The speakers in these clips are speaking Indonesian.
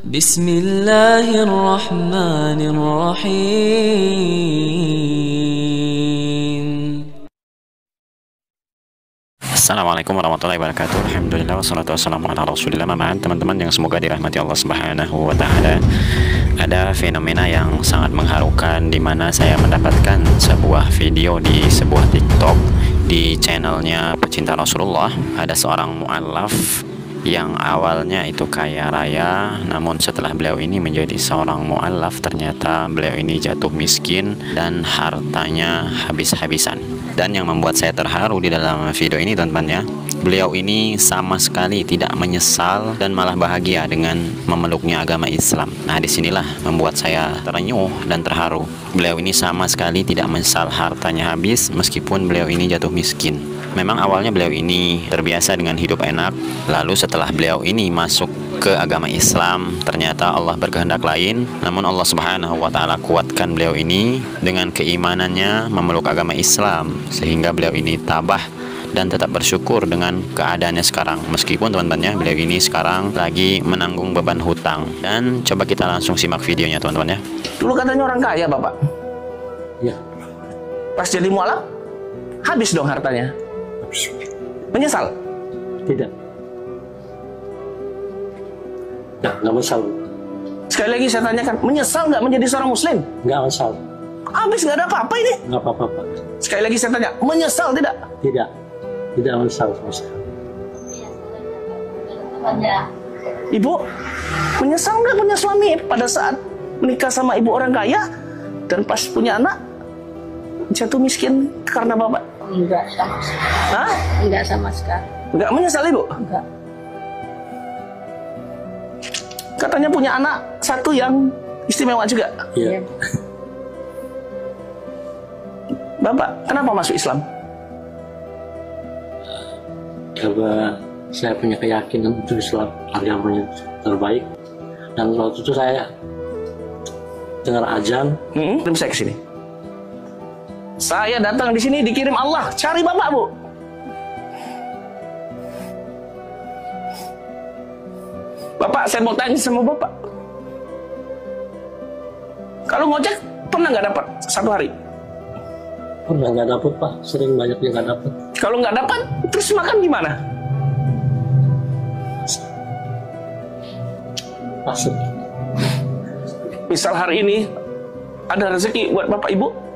Bismillahirrahmanirrahim. Assalamualaikum warahmatullahi wabarakatuh. Alhamdulillah wassalatu wassalamu ala rasulillah. Teman-teman yang semoga dirahmati Allah Subhanahu wa taala. Ada fenomena yang sangat mengharukan di mana saya mendapatkan sebuah video di sebuah TikTok di channelnya Pecinta Rasulullah. Ada seorang mu'allaf yang awalnya itu kaya raya, namun setelah beliau ini menjadi seorang mu'allaf, ternyata beliau ini jatuh miskin dan hartanya habis-habisan. Dan yang membuat saya terharu di dalam video ini, teman-teman ya, beliau ini sama sekali tidak menyesal dan malah bahagia dengan memeluknya agama Islam. Nah, disinilah membuat saya terenyuh dan terharu. Beliau ini sama sekali tidak menyesal hartanya habis meskipun beliau ini jatuh miskin. Memang awalnya beliau ini terbiasa dengan hidup enak, lalu setelah beliau ini masuk ke agama Islam, ternyata Allah berkehendak lain. Namun Allah Subhanahu wa taala kuatkan beliau ini dengan keimanannya memeluk agama Islam, sehingga beliau ini tabah dan tetap bersyukur dengan keadaannya sekarang. Meskipun teman-temannya beliau ini sekarang lagi menanggung beban hutang. Dan coba kita langsung simak videonya, teman-teman ya. Dulu katanya orang kaya, Bapak. Iya. Pas jadi mualaf, habis dong hartanya. Menyesal? Tidak. Nah, nggak menyesal. Sekali lagi saya tanyakan, menyesal nggak menjadi seorang muslim? Nggak menyesal. Habis nggak ada apa-apa ini? Nggak apa-apa, Pak. Sekali lagi saya tanya, menyesal tidak? Tidak. Tidak menyesal sama sekali. Ibu, menyesal nggak punya suami pada saat menikah sama ibu orang kaya dan pas punya anak jatuh miskin karena Bapak? Enggak sama sekali. Hah? Enggak sama sekali. Nggak menyesal Ibu? Enggak. Katanya punya anak satu yang istimewa juga. Iya. Bapak, kenapa masuk Islam? Karena saya punya keyakinan untuk Islam, agamanya terbaik. Dan waktu itu saya dengar azan. Kirim saya ke sini. Saya datang di sini dikirim Allah cari Bapak, Bu. Bapak, saya mau tanya sama Bapak. Kalau ngojek pernah nggak dapat satu hari? Pernah nggak dapat, Pak. Sering banyak yang nggak dapat. Kalau nggak dapat, terus makan gimana? Pasut. Misal hari ini ada rezeki buat Bapak Ibu,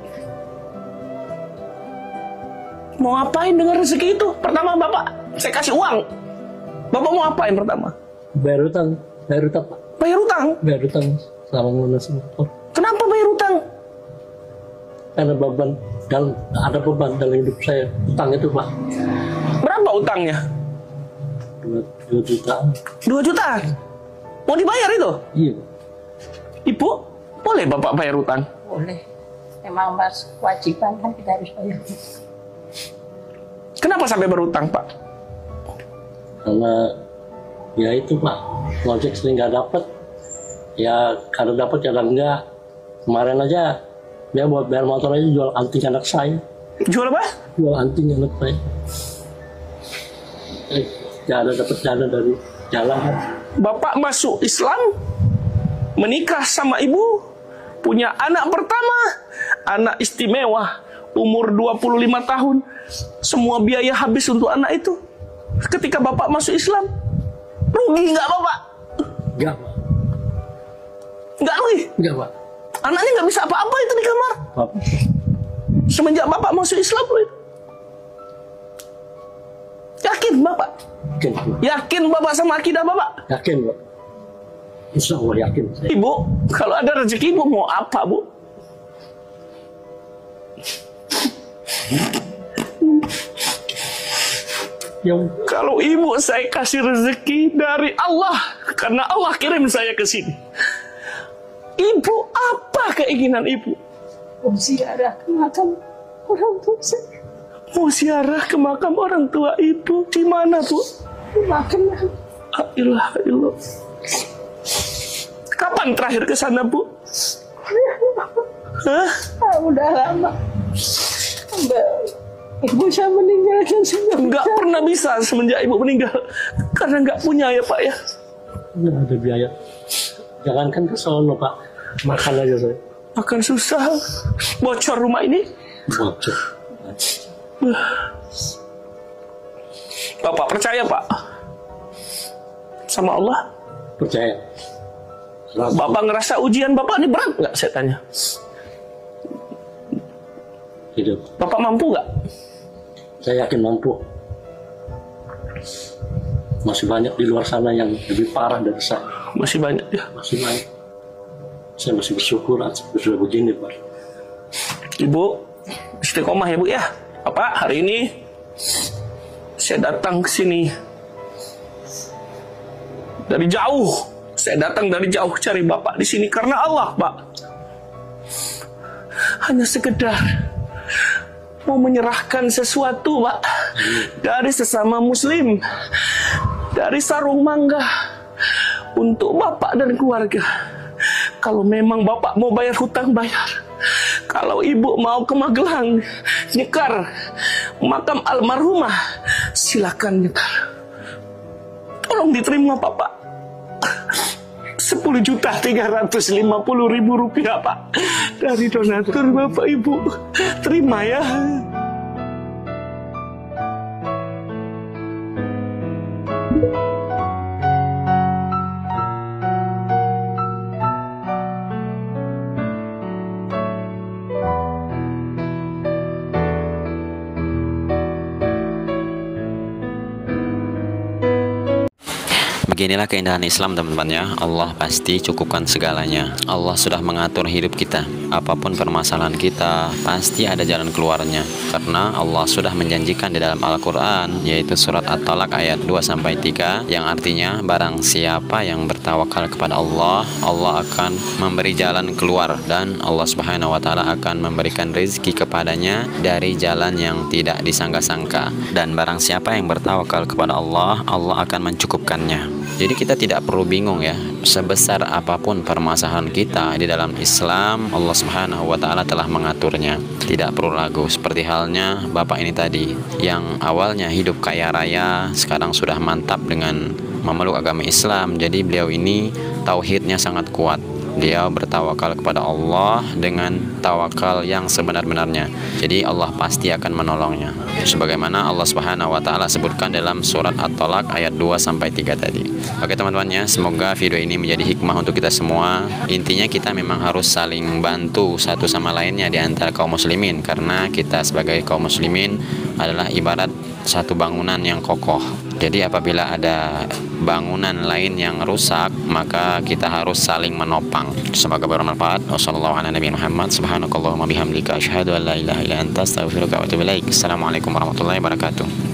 mau ngapain dengan rezeki itu? Pertama Bapak, saya kasih uang. Bapak mau ngapain pertama? Bayar utang. Bayar utang, Pak. Bayar utang. Bayar utang selama melunasi motor. Kenapa bayar utang? Karena beban dan ada beban dalam hidup saya. Utang itu, Pak. Berapa utangnya? 2 juta. 2 juta. Mau dibayar itu? Iya. Ibu, boleh Bapak bayar utang? Boleh. Memang mas kewajiban kan kita harus bayar. Kenapa sampai berutang, Pak? Karena ya itu, Pak, ngojek sering nggak dapet. Ya kadang dapet kadang enggak. Kemarin aja dia buat bayar motor aja jual anting anak saya. Jual apa? Jual anting anak saya. Gak ada dapat dana dari jalan kan. Bapak masuk Islam, menikah sama ibu, punya anak pertama, anak istimewa, umur 25 tahun, semua biaya habis untuk anak itu. Ketika Bapak masuk Islam, rugi nggak Bapak? Enggak, Pak. Nggak rugi? Enggak, Pak. Anaknya nggak bisa apa-apa itu di kamar. Bapak. Semenjak Bapak masuk Islam, yakin Bapak? Yakin, Pak. Yakin Bapak sama akidah Bapak? Yakin, Pak. Insya Allah yakin. Ibu, kalau ada rezeki Ibu mau apa, Bu? Kalau Ibu saya kasih rezeki dari Allah, karena Allah kirim saya ke sini. Ibu, apa keinginan Ibu? Mau ziarah ke makam orang tua saya. Mau ziarah ke makam orang tua Ibu. Di mana, Bu? Di makam. La ilaha illallah. Kapan terakhir ke sana, Bu? Hah? Udah lama. Ibu saya meninggal dan saya Nggak pernah bisa semenjak Ibu meninggal. Karena nggak punya ya, Pak ya. Nggak ada biaya. Jangankan ke sono Pak, makan aja saya. Makan susah. Bocor rumah ini. Bocor. Bapak percaya Pak sama Allah? Percaya. Bapak ngerasa ujian Bapak ini berat nggak, saya tanya? Hidup. Bapak mampu nggak? Saya yakin mampu. Masih banyak di luar sana yang lebih parah dari saya. Masih banyak ya. Masih banyak. Saya masih bersyukur sudah begini Pak. Ibu istiqomah ya Bu ya. Bapak hari ini saya datang ke sini dari jauh. Saya datang dari jauh cari Bapak di sini karena Allah, Pak. Hanya sekedar mau menyerahkan sesuatu, Pak, dari sesama Muslim, dari sarung mangga untuk Bapak dan keluarga. Kalau memang Bapak mau bayar hutang, bayar. Kalau Ibu mau ke Magelang nyekar makam almarhumah, silakan nyekar. Tolong diterima Bapak. 10.350.000 rupiah Pak dari donatur Bapak Ibu. Terima ya. Beginilah keindahan Islam teman-teman ya. Allah pasti cukupkan segalanya. Allah sudah mengatur hidup kita. Apapun permasalahan kita, pasti ada jalan keluarnya. Karena Allah sudah menjanjikan di dalam Al-Quran, yaitu surat At-Talaq ayat 2-3, yang artinya barang siapa yang bertawakal kepada Allah, Allah akan memberi jalan keluar, dan Allah Subhanahu wa Ta'ala akan memberikan rezeki kepadanya dari jalan yang tidak disangka-sangka. Dan barang siapa yang bertawakal kepada Allah, Allah akan mencukupkannya. Jadi kita tidak perlu bingung ya, sebesar apapun permasalahan kita di dalam Islam, Allah Subhanahu wa Ta'ala telah mengaturnya. Tidak perlu ragu. Seperti halnya Bapak ini tadi, yang awalnya hidup kaya raya, sekarang sudah mantap dengan memeluk agama Islam. Jadi beliau ini tauhidnya sangat kuat. Dia bertawakal kepada Allah dengan tawakal yang sebenar-benarnya. Jadi Allah pasti akan menolongnya. Sebagaimana Allah Subhanahu wa Ta'ala sebutkan dalam surat At-Talaq ayat 2-3 tadi. Oke teman-teman ya, semoga video ini menjadi hikmah untuk kita semua. Intinya kita memang harus saling bantu satu sama lainnya di antara kaum muslimin, karena kita sebagai kaum muslimin adalah ibarat satu bangunan yang kokoh. Jadi apabila ada bangunan lain yang rusak, maka kita harus saling menopang. Semoga bermanfaat. Wassalamualaikum warahmatullahi wabarakatuh.